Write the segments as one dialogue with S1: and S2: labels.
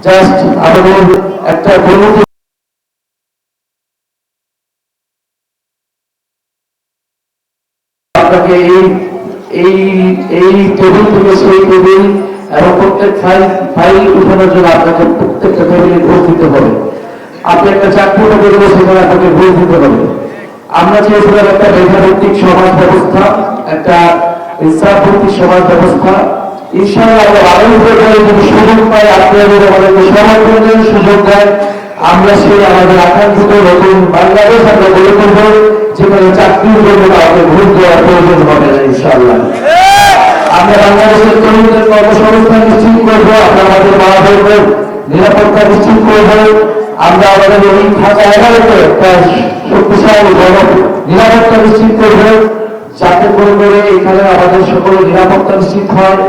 S1: Just আমাদের একটা অনুমতি আপনাকে এই এই এই টেবিল থেকে সেই টেবিল এবং প্রত্যেক ফাইল ফাইল উঠানোর জন্য আপনাকে প্রত্যেকটা টেবিলে ঘুষ দিতে হবে। আপনি একটা চাকরি দেবো, সেখানে আপনাকে ঘুষ দিতে হবে। আমরা চেয়েছিলাম একটা মেধাভিত্তিক সমাজ ব্যবস্থা, একটা ইনসাফভিত্তিক সমাজ ব্যবস্থা। ইনশাআল্লাহ আমরা আগামী পর্যায়ে যদি সুযোগ পাই, আপনারা যদি আমাদেরকে সমর্থনের সুযোগ দেন, আমরা সেই আমাদের আকাঙ্ক্ষিত নতুন বাংলাদেশ আমরা গড়ে তুলব, যেখানে চাকরির জন্য কাউকে ঘুষ দেওয়ার প্রয়োজন হবে না ইনশাআল্লাহ। আমরা বাংলাদেশের তরুণদের কর্মসংস্থান নিশ্চিত করবো, আমরা আমাদের মা বোনদের নিরাপত্তা নিশ্চিত করবো। আমরা আমাদের এই ঢাকা 11-তে একটা শক্তিশালী নিরাপত্তা নিশ্চিত করবো, যাতে করে এখানে আমাদের সকলের নিরাপত্তা নিশ্চিত হয়।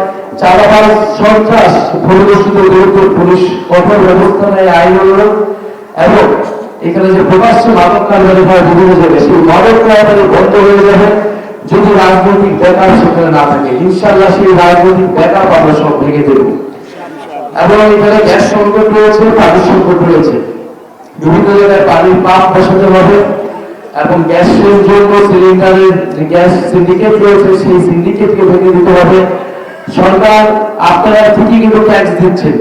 S1: চাঁদাবাজ, সন্ত্রাস, ভূমিদস্যুদের বিরুদ্ধে পুলিশ কঠোর ব্যবস্থা নেয়, আইন অনুযায়ী। এবং এখানে যে প্রকাশ্য মাদক কারবারি হয় বিভিন্ন জায়গায়, সেই মাদক কারবারি বন্ধ হয়ে যাবে যদি রাজনৈতিক ব্যাপার সেখানে না থাকে। ইনশাআল্লাহ সেই রাজনৈতিক ব্যাপার আমরা সব ভেঙে দেব। এবং এখানে গ্যাস সংকট রয়েছে, পানির সংকট রয়েছে, বিভিন্ন জায়গায় পানির পাম্প বসাতে হবে এবং গ্যাসের জন্য সিলিন্ডারের যে গ্যাস সিন্ডিকেট রয়েছে সেই সিন্ডিকেটকে ভেঙে দিতে হবে। সরকার আপনারা ঠিকই কিন্তু ট্যাক্স দিচ্ছেন,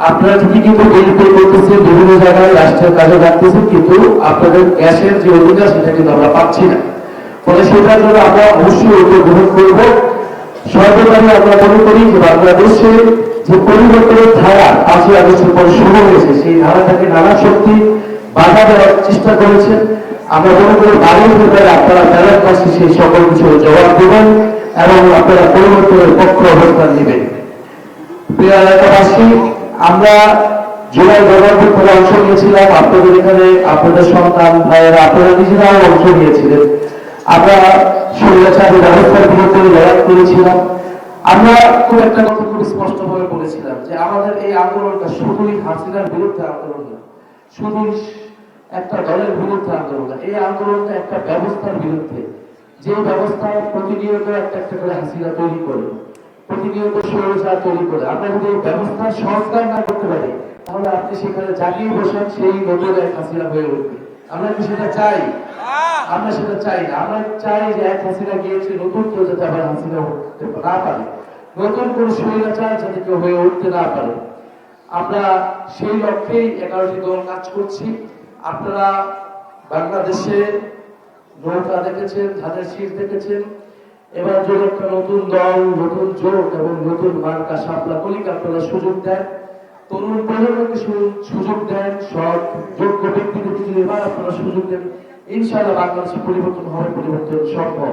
S1: আপনারা ঠিকই কিন্তু বিল পে করতেছেন, বিভিন্ন জায়গায় রাষ্ট্রের কাজে রাখতেছেন, কিন্তু আপনাদের গ্যাসের যে অধিকার সেটা কিন্তু আমরা পাচ্ছি না। ফলে সেটার জন্য আমরা অবশ্যই উদ্যোগ গ্রহণ করব। সর্বোপরি আমরা মনে করি যে বাংলাদেশে যে পরিবর্তনের ধারা 5ই আগস্টের পরে শুরু হয়েছে, সেই ধারাটাকে নানা শক্তি বাধা দেওয়ার চেষ্টা করেছেন। আমরা মনে করি বাড়ির ভেতরে আপনারা ব্যালট বাক্সে সেই সকল কিছু জবাব দেবেন এবং আপনারা পরিবর্তনের পক্ষ অবস্থান নেবেন। প্রিয় এলাকাবাসী, আমরা জুলাই গণঅভ্যুত্থানে অংশ নিয়েছিলাম, আপনাদের এখানে আপনাদের সন্তান ভাইয়েরা আপনারা নিজেরাও অংশ নিয়েছিলেন। আমরা স্বৈরাচারী ব্যবস্থার বিরুদ্ধে লড়াই করেছিলাম। আমরা খুব একটা কথা খুব স্পষ্টভাবে বলেছিলাম যে আমাদের এই আন্দোলনটা শুধুই হাসিনার বিরুদ্ধে আন্দোলন না, শুধু একটা দলের বিরুদ্ধে আন্দোলন না, এই আন্দোলনটা একটা ব্যবস্থার বিরুদ্ধে, যে ব্যবস্থা প্রতিনিয়ত একটা একটা করে হাসিনা তৈরি করে, প্রতিনিয়ত স্বৈরাচার তৈরি করে। আমরা যদি এই ব্যবস্থার সংস্কার না করতে পারি, তাহলে আপনি সেখানে জাগিয়ে বসেন, সেই নতুন এক হাসিনা হয়ে উঠবে। আমরা কি সেটা চাই? আমরা সেটা চাই না। আমরা চাই যে এক হাসিনা গিয়েছে, নতুন কেউ যাতে আবার হাসিনা হতে না পারে, নতুন কোন স্বৈরাচার যাতে কেউ হয়ে উঠতে না পারে। আমরা সেই লক্ষ্যেই 11টি দল কাজ করছি। আপনারা বাংলাদেশে নৌকা দেখেছেন, ধানের শীষ দেখেছেন, এবার যদি একটা নতুন দল, নতুন জোট এবং নতুন মার্কা শাপলা কলিকে আপনারা সুযোগ দেন, তরুণ প্রজন্মকে সুযোগ দেন, সৎ যোগ্য ব্যক্তিদেরকে যদি এবার আপনারা সুযোগ দেন, ইনশাআল্লাহ বাংলাদেশে পরিবর্তন হবে, পরিবর্তন সম্ভব।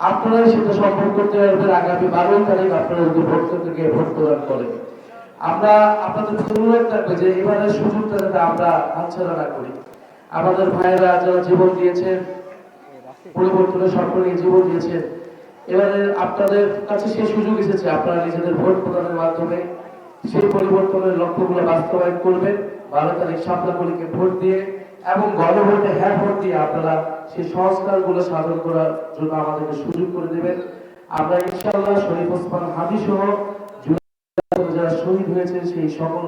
S1: আপনারাই সেটা সম্ভব করতে পারবেন। আগামী 12 তারিখ আপনারা যদি ভোট কেন্দ্রে গিয়ে ভোট প্রদান করেন, আমরা আপনাদের অনুরোধ থাকবে যে এবারের সুযোগটা যাতে আমরা হাতছাড়া না করি। আমাদের ভাইয়েরা যারা জীবন দিয়েছেন, পরিবর্তনের স্বপ্ন নিয়ে জীবন দিয়েছেন, এবারে আপনাদের কাছে সেই সুযোগ এসেছে, আপনারা নিজেদের ভোট প্রদানের মাধ্যমে সেই পরিবর্তনের লক্ষ্যগুলো বাস্তবায়ন করবেন। 12 তারিখ শাপলাকলিকে ভোট দিয়ে এবং গণভোটে হ্যাঁ ভোট দিয়ে আপনারা সেই সংস্কারগুলো সাধন করার জন্য আমাদেরকে সুযোগ করে দেবেন। আমরা ইনশাআল্লাহ শরীফ ওসমান হাদি সহ যারা শহীদ হয়েছে সেই সকল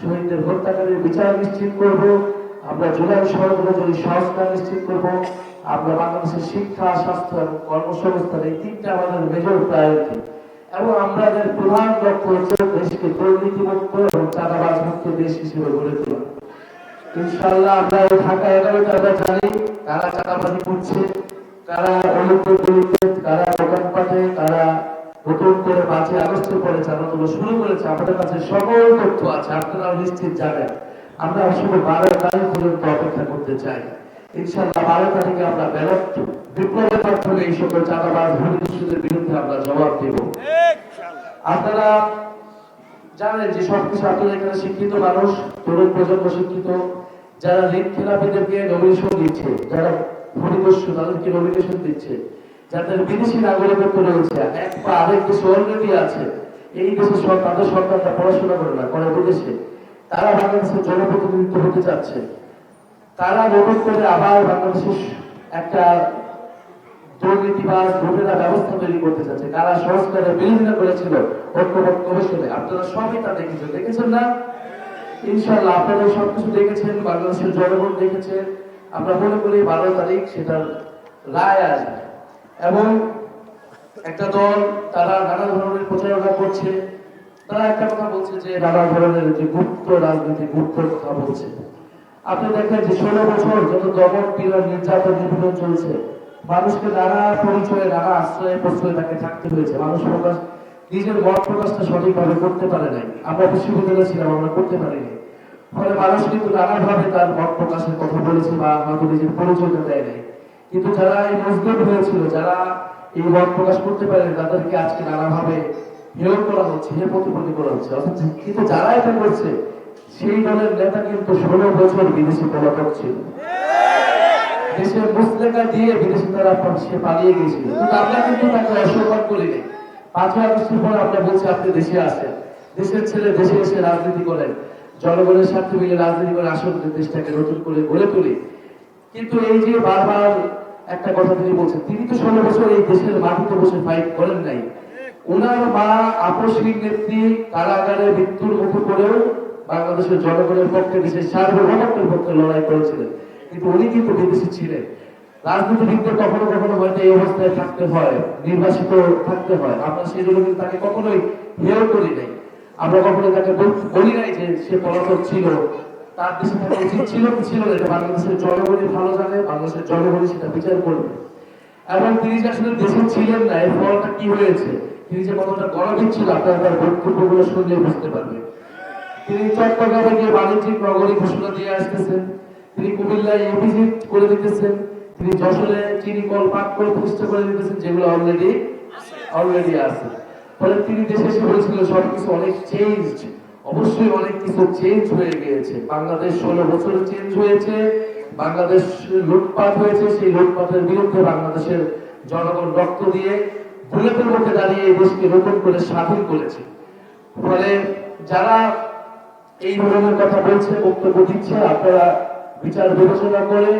S1: শহীদদের হত্যাকারীর বিচার নিশ্চিত করব। আমরা জুলাই সহযোগী সংস্কার নিশ্চিত করব। আমরা বাংলাদেশের শিক্ষা, স্বাস্থ্য এবং কর্মসংস্থান, এই তিনটা আমাদের মেজর প্রায়োরিটি। এবং আমাদের প্রধান লক্ষ্য হচ্ছে দেশকে দুর্নীতিমুক্ত এবং চাঁদাবাজ মুক্ত দেশ হিসেবে গড়ে তোলা। ইনশাআল্লাহ আমরা এই ঢাকা 11তে আমরা জানি কারা চাঁদাবাজি করছে, কারা অনুপ্রবেশ করছে, কারা দোকানপাটে, কারা নতুন করে 5ই আগস্টের পরে চাঁদাগুলো শুরু করেছে। আমাদের কাছে সকল তথ্য আছে, আপনারা নিশ্চিত জানেন। আমরা শুধু 12 তারিখ পর্যন্ত অপেক্ষা করতে চাই। ইনশাআল্লাহ 12 তারিখে আমরা ব্যালট বিপ্লবের মাধ্যমে এই সকল চাঁদাবাজ ভূমিদস্যুদের বিরুদ্ধে আমরা জবাব দেব। আপনারা জানেন যে সবকিছু আপনাদের এখানে শিক্ষিত মানুষ, তরুণ প্রজন্ম শিক্ষিত, যারা ঋণ খেলাপিদেরকে নমিনেশন দিচ্ছে, যারা ভূমিদস্যু তাদেরকে নমিনেশন দিচ্ছে, যাদের বিদেশি নাগরিকত্ব রয়েছে, এক বা আরেক দেশে অলরেডি আছে, এই দেশে তাদের সন্তানরা পড়াশোনা করে না, করে বিদেশে, তারা বাংলাদেশের জনপ্রতিনিধিত্ব হতে চাচ্ছে। তারা নতুন করে আবার বাংলাদেশের একটা দুর্নীতিবাজ ভোটেরা ব্যবস্থা তৈরি করতে চাচ্ছে। কারা সংস্কারের বিরোধিতা করেছিল ঐক্যমত কমিশনে, আপনারা সবই তা দেখেছেন না? ইনশাআল্লাহ আপনারা সবকিছু দেখেছেন, বাংলাদেশের জনগণ দেখেছে। আমরা মনে করি 12 তারিখ সেটার রায় আসবে এবং একটা দল তারা নানা ধরনের প্রচারণা করছে। তারা একটা কথা বলছে যে নানা ধরনের যে গুপ্ত রাজনীতি, গুপ্ত কথা বলছে। আপনি দেখেন যে 16 বছর যত দমন পীড়ন নির্যাতন নিপীড়ন চলছে, মানুষকে নানা পরিচয়ে নানা আশ্রয়ে প্রশ্রয়ে তাকে থাকতে হয়েছে। মানুষ প্রকাশ নিজের মত প্রকাশটা সঠিকভাবে করতে পারে নাই। আমরা বিশ্ববিদ্যালয়ে ছিলাম, আমরা করতে পারিনি। ফলে মানুষ কিন্তু নানাভাবে তার মত প্রকাশের কথা বলেছে বা হয়তো নিজের পরিচয়টা দেয় নাই। কিন্তু যারা এই মজদুর হয়েছিল, যারা এই মত প্রকাশ করতে পারেন, তাদেরকে আজকে নানাভাবে হেয় করা হচ্ছে, হেয় প্রতিপন্ন করা হচ্ছে। অর্থাৎ কিন্তু যারা এটা করছে সেই দলের নেতা কিন্তু 16 বছর বিদেশি পলাতক ছিল, দেশে মুসলেকা দিয়ে বিদেশি তারা সে পালিয়ে গেছিল। কিন্তু আমরা কিন্তু তাকে অসম্মান করিনি। 5ই আগস্টের পরে আমরা বলছি আপনি দেশে আসেন, দেশের ছেলে দেশে এসে রাজনীতি করেন, জনগণের স্বার্থে মিলে রাজনীতি করে আসুন, দেশটাকে নতুন করে গড়ে তুলি। কিন্তু এই যে বারবার একটা কথা তিনি বলছেন, তিনি তো 16 বছর এই দেশের মাটিতে বসে ফাইট করেন নাই। ওনার মা আপসহীন নেত্রী কারাগারে মৃত্যুর মুখে পড়েও বাংলাদেশের জনগণের পক্ষে, দেশের সার্বভৌমত্বের পক্ষে লড়াই করেছিলেন। কিন্তু উনি কিন্তু বিদেশি ছিলেন। রাজনীতিবিদদের কখনো কখনো হয়তো এই অবস্থায় থাকতে হয়, নির্বাসিত থাকতে হয়। আমরা সেই জন্য কিন্তু তাকে কখনোই হেয় করি নাই। আমরা কখনো তাকে বলি নাই যে সে পলাতক ছিল, তার দেশে থাকা উচিত ছিল কি ছিল না। এটা বাংলাদেশের জনগণই ভালো জানে, বাংলাদেশের জনগণই সেটা বিচার করবে। এবং তিনি যে আসলে দেশে ছিলেন না, এর ফলটা কি হয়েছে, তিনি যে কতটা গর্বিত ছিল আপনারা তার বক্তব্যগুলো শুনলে বুঝতে পারবেন। তিনি চট্টগ্রামে গিয়ে বাণিজ্যিক নগরী ঘোষণা দিয়ে আসতেছেন, তিনি কুমিল্লায় ইপিজেড করে দিতেছেন, তিনি যশোরে চিনি কল পাট করে প্রতিষ্ঠা করে দিতেছেন, যেগুলো অলরেডি আছে। ফলে তিনি দেশে এসে বলেছিলেন সবকিছু অনেক চেঞ্জড। অবশ্যই অনেক কিছু চেঞ্জ হয়ে গিয়েছে। বাংলাদেশ 16 বছরে চেঞ্জ হয়েছে, বাংলাদেশ লুটপাট হয়েছে, সেই লুটপাটের বিরুদ্ধে বাংলাদেশের জনগণ রক্ত দিয়ে বুলেটের মুখে দাঁড়িয়ে এই দেশকে নতুন করে স্বাধীন করেছে। ফলে যারা এই ধরনের কথা বলছে, বক্তব্য দিচ্ছে, আপনারা বিচার বিবেচনা করে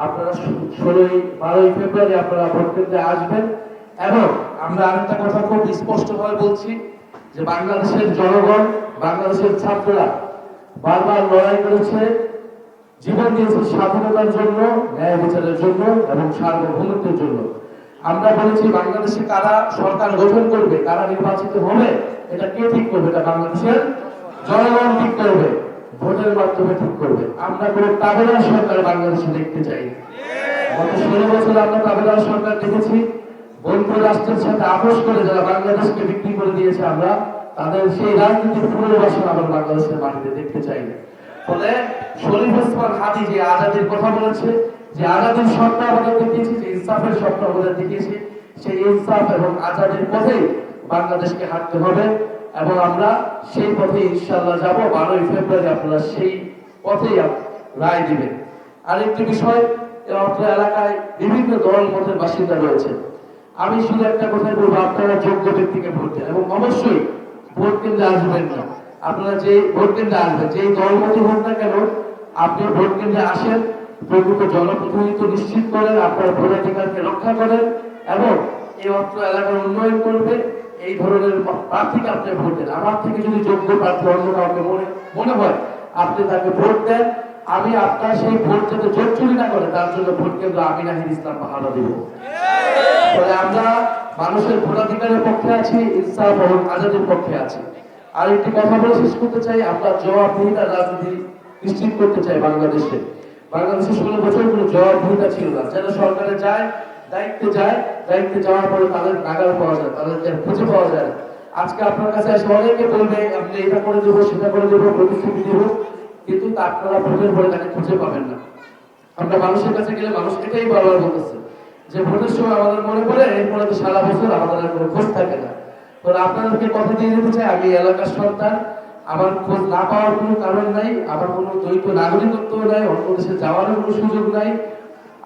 S1: আপনারা 12ই ফেব্রুয়ারি আপনারা ভোট কেন্দ্রে আসবেন। এবং আমরা আরেকটা কথা খুব স্পষ্টভাবে বলছি যে বাংলাদেশের জনগণ, বাংলাদেশের ছাত্ররা বারবার লড়াই করেছে, জীবন দিয়েছে স্বাধীনতার জন্য, ন্যায় বিচারের জন্য এবং সার্বভৌমত্বের জন্য। আমরা বলেছি বাংলাদেশে কারা সরকার গঠন করবে, কারা নির্বাচিত হবে, এটা কে ঠিক করবে? এটা বাংলাদেশের জনগণ ঠিক করবে, ভোটের মাধ্যমে ঠিক করবে। আমরা কোনো তাবেদার সরকার বাংলাদেশে দেখতে চাই। গত 16 বছর আমরা তাবেদার সরকার দেখেছি। বন্ধু রাষ্ট্রের সাথে আপোষ করে যারা বাংলাদেশকে বিক্রি করে দিয়েছে, আমরা তাদের সেই রাজনীতির পুনর্বাসন আবার বাংলাদেশের মাটিতে দেখতে চাই না। ফলে শরীফ ওসমান হাদি যে আজাদির কথা বলেছে, যে আজাদির স্বপ্ন আমাদের দেখিয়েছে, যে ইনসাফের স্বপ্ন আমাদের দেখিয়েছে, সেই ইনসাফ এবং আজাদির পথেই বাংলাদেশকে হাঁটতে হবে এবং আমরা সেই পথে ইনশাআল্লাহ যাব। 12ই ফেব্রুয়ারি আপনারা সেই পথেই রায় দিবেন। আরেকটি বিষয়, অত্র এলাকায় বিভিন্ন দল মতের বাসিন্দা রয়েছে। আমি শুধু একটা কথাই বলবো, আপনারা যোগ্য ব্যক্তিকে ভোট দেন এবং অবশ্যই ভোট কেন্দ্রে আসবেন না। আপনারা যে ভোট কেন্দ্রে আসবেন, যেই দলমতি হোক না কেন, আপনি ভোট কেন্দ্রে আসেন, প্রকৃত জনপ্রতিনিধিত্ব নিশ্চিত করেন, আপনার ভোটাধিকারকে রক্ষা করেন এবং এই অত্র এলাকার উন্নয়ন করবে, এই ধরনের প্রার্থীকে আপনি ভোট দেন। আমার থেকে যদি যোগ্য প্রার্থী অন্য কাউকে মনে হয়, আপনি তাকে ভোট দেন। আমি আপনার সেই ভোট যাতে জোট চুরি না করে, তার জন্য ভোট কেন্দ্র আমি নাহিদ ইসলাম পাহারা দিব। ফলে আমরা মানুষের ভোটাধিকারের পক্ষে আছি, ইনসাফ এবং আজাদির পক্ষে আছি। আর একটি কথা বলে শেষ করতে চাই, আমরা জবাবদিহিতার রাজনীতি নিশ্চিত করতে চাই বাংলাদেশে। 16 বছর কোনো জবাবদিহিতা ছিল না। যারা সরকারে যায়, দায়িত্বে যাওয়ার পরে তাদের নাগাল পাওয়া যায়, তাদেরকে খুঁজে পাওয়া যায়। আজকে আপনার কাছে এসে অনেকে বলবে আপনি এটা করে দেবো, সেটা করে দেবো, প্রতিশ্রুতি দেবো, কিন্তু আপনারা ভোটের পরে তাকে খুঁজে পাবেন না। আমরা মানুষের কাছে গেলে মানুষ এটাই বারবার বলতেছে যে ভোটের সময় আমাদের মনে পড়ে, এরপরে তো সারা বছর আমাদের কোনো খোঁজ থাকে না। তো আপনাদেরকে কথা দিয়ে দিতে চাই, আমি এলাকার সন্তান, আমার খোঁজ না পাওয়ার কোনো কারণ নাই, আমার কোনো দ্বৈত নাগরিকত্ব নাই, অন্য দেশে যাওয়ারও কোনো সুযোগ নাই,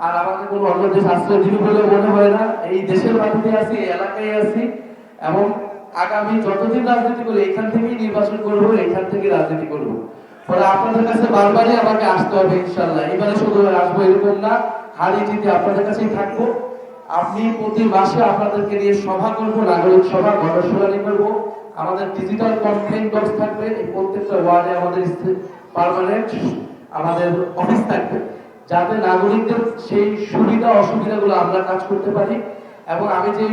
S1: আর আমাকে কোনো অন্য দেশ আশ্রয় দিবে বলে মনে হয় না। এই দেশের মাটিতে আছি, এই এলাকায় আছি এবং আগামী যতদিন রাজনীতি করি এখান থেকেই নির্বাচন করবো, এখান থেকে রাজনীতি করবো। ফলে আপনাদের কাছে বারবারই আমাকে আসতে হবে ইনশাল্লাহ। এবারে শুধু আসবো এরকম না, হারিয়ে জিতে আপনাদের কাছেই থাকবো। আপনি প্রতি মাসে আপনাদেরকে নিয়ে সভা করবো, নাগরিক সভা, গণশুনানি করবো। আমাদের ডিজিটাল কমপ্লেইন বক্স থাকবে, এই প্রত্যেকটা ওয়ার্ডে আমাদের পার্মানেন্ট আমাদের অফিস থাকবে, যাতে নাগরিকদের সেই সুবিধা অসুবিধাগুলো আমরা কাজ করতে পারি। এবং আমি যে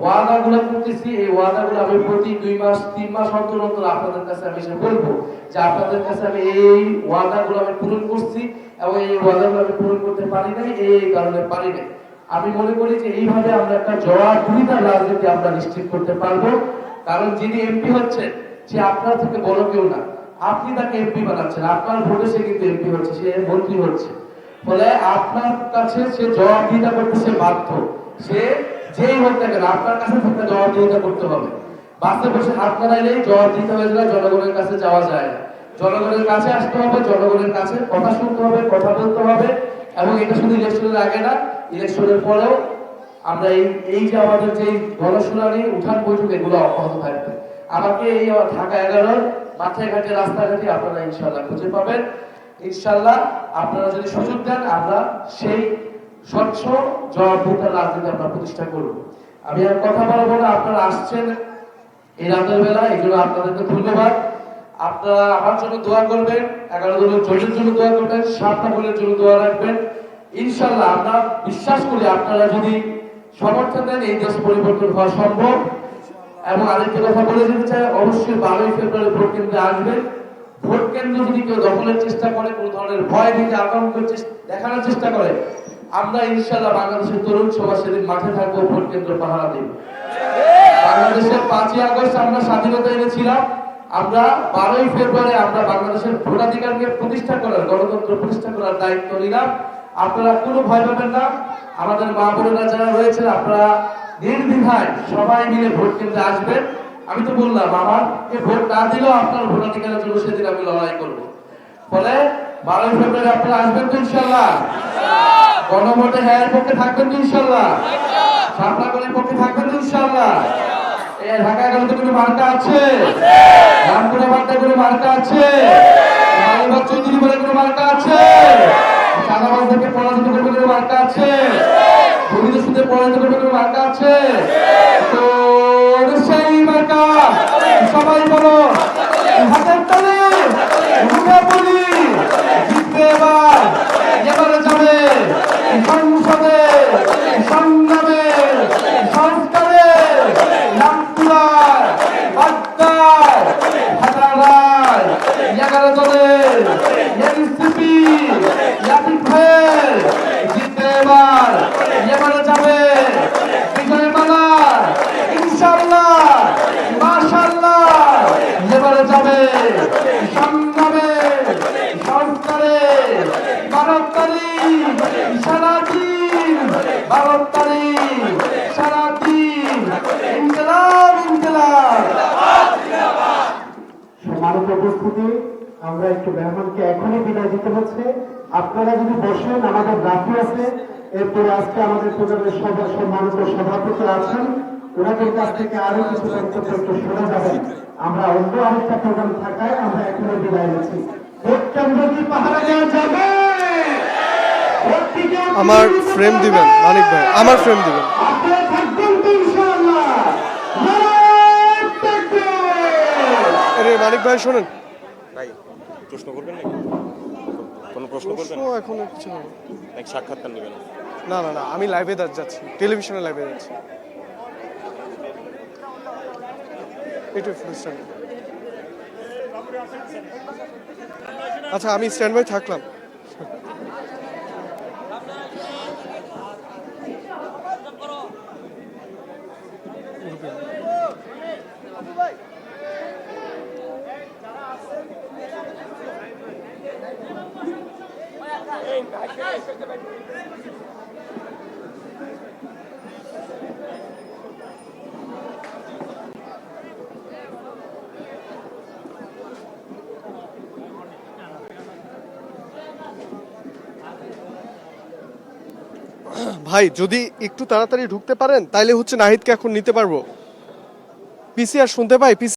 S1: ওয়াদাগুলো করতেছি, এই ওয়াদাগুলো আমি প্রতি 2 মাস 3 মাস অন্তর অন্তর আপনাদের কাছে আমি এসে বলবো যে আপনাদের কাছে আমি এই ওয়াদাগুলো আমি পূরণ করছি এবং এই ওয়াদাগুলো আমি পূরণ করতে পারি নাই, এই কারণে পারি নাই। আমি মনে করি যে এইভাবে আমরা একটা জবাবদিহিতার রাজনীতি আমরা নিশ্চিত করতে পারবো। কারণ যিনি এমপি হচ্ছেন সে আপনার থেকে বড় কেউ না, আপনি তাকে এমপি বানাচ্ছেন, আপনার ভোটে সে কিন্তু এমপি হচ্ছে, সে মন্ত্রী হচ্ছে। ফলে আপনার কাছে সে জবাবদিহিতা করতে সে বাধ্য, সে যেই হোক না কেন আপনার কাছে থেকে জবাবদিহিতা করতে হবে। বাসে বসে হাত নাড়াইলেই জবাবদিহিতা হয়ে যায়, জনগণের কাছে যাওয়া যায় না। জনগণের কাছে আসতে হবে, জনগণের কাছে কথা শুনতে হবে, কথা বলতে হবে। এবং এটা শুধু ইলেকশনের আগে না, ইলেকশনের পরেও আমরা এই যে আমাদের যে গণশুনানি উঠান বৈঠক এগুলো অব্যাহত থাকবে। আমাকে এই ঢাকা 11 মাথায় ঘাটে রাস্তাঘাটে আপনারা ইনশাআল্লাহ খুঁজে পাবেন। ইনশাআল্লাহ আপনারা যদি সুযোগ দেন আমরা সেই স্বচ্ছ জবাবদিহিতার রাজনীতি আমরা প্রতিষ্ঠা করব। আমি আর কথা বলবো না, আপনারা আসছেন এই রাতের বেলা, এই জন্য আপনাদেরকে ধন্যবাদ। আপনারা আমার জন্য দোয়া করবেন, 11 দলের জোটের জন্য দোয়া করবেন, 7 দলের জন্য দোয়া রাখবেন। ইনশাআল্লাহ আমরা বিশ্বাস করি আপনারা যদি সমর্থন দেন এই দেশ পরিবর্তন হওয়া সম্ভব। এবং আরেকটা কথা বলে দিতে চাই, অবশ্যই 12 ফেব্রুয়ারি ভোট কেন্দ্রে আসবেন। ভোট কেন্দ্র যদি কেউ দখলের চেষ্টা করে, কোনো ধরনের ভয় দিতে আতঙ্ক দেখানোর চেষ্টা করে, আমরা ইনশাআল্লাহ বাংলাদেশের তরুণ সমাজ সেদিন মাঠে থাকবো, ভোট কেন্দ্র পাহারা দেব। বাংলাদেশের 5ই আগস্ট আমরা স্বাধীনতা এনেছিলাম, আমরা 12 ফেব্রুয়ারি আমরা বাংলাদেশের ভোটাধিকারকে প্রতিষ্ঠা করার, গণতন্ত্র প্রতিষ্ঠা করার দায়িত্ব নিলাম। আপনারা কোনো ভয় পাবেন না, আমাদের মা বোনেরা যারা রয়েছে আপনারা নির্দ্বিধায় সবাই মিলে ভোট কেন্দ্রে আসবেন। আমি তো বললাম আমাকে ভোট না দিলেও আপনার ভোটাধিকারের জন্য সেদিন আমি লড়াই করব। ফলে 12 ফেব্রুয়ারি আপনারা আসবেন তো ইনশাআল্লাহ? গণভোটে হ্যাঁ পক্ষে থাকবেন তো ইনশাআল্লাহ? সাপলাগড়ের পক্ষে থাকবেন তো ইনশাআল্লাহ? এই ঢাকা 11 কোনো মার্কা আছে? রামপুরা মার্কা কোনো মার্কা আছে? মালিবাগ চৌধুরী বলে কোনো মার্কা আছে? চাঁদাবাজ থেকে পরাজিত করবে কোনো মার্কা আছে? ভূমিত সুদে পরাজিত করবে কোনো মার্কা আছে? তো সেই মার্কা সবাই বলো হাতের তালে ঘুরে বলি জিতবে এবারে যাবে সংসদে, সংগ্রামে, সংস্কারে, রামপুরার, বাগদার, হাটারায় 11 দলের এনসিপি ইয়াফিক ভাইয়ের জিতবে এবারে যাবে বিজয় মালা ইনশাআল্লাহ, মাশাআল্লাহ, এবারে যাবে সংগ্রামে, সংস্কারে, 12 তারিখ সারাদিন, 12 তারিখ সারাদিন ইনকিলাব, ইনকিলাব।
S2: সম্মানিত উপস্থিতি, আমরা একটু মেহমানকে এখনই বিদায় দিতে হচ্ছে। আপনারা যদি বসেন, আমাদের রাফি আছে, এরপরে আজকে আমাদের প্রোগ্রামের সম্মানিত সভাপতি আছেন, ওনাদের কাছ থেকে আরো কিছু বক্তব্য একটু শোনা যাবে। আমরা অন্য আরেকটা প্রোগ্রাম থাকায় আমরা এখনই বিদায় নিচ্ছি। ভোট কেন্দ্র কি পাহারা দেওয়া যাবে?
S3: আমার ফ্রেম দিবেন মানিক ভাই, আমার ফ্রেম দিবেন।
S2: আপনারা থাকবেন তো ইনশাআল্লাহ?
S3: আরে মানিক ভাই শোনেন,
S4: ভাই প্রশ্ন করবেন নাকি? কোনো প্রশ্ন করবেন?
S3: এখন আর কিছু হবে
S4: নাকি সাক্ষাৎকার নেবেন?
S3: না না না, আমি লাইভে যাচ্ছি, টেলিভিশনে লাইভে যাচ্ছি। একটু স্ট্যান্ড, আচ্ছা আমি স্ট্যান্ড বাই থাকলাম। ভাই যদি একটু তাড়াতাড়ি ঢুকতে পারেন তাইলে হচ্ছে নাহিদকে এখন নিতে পারবো। পিসি আর শুনতে পাই, পিসি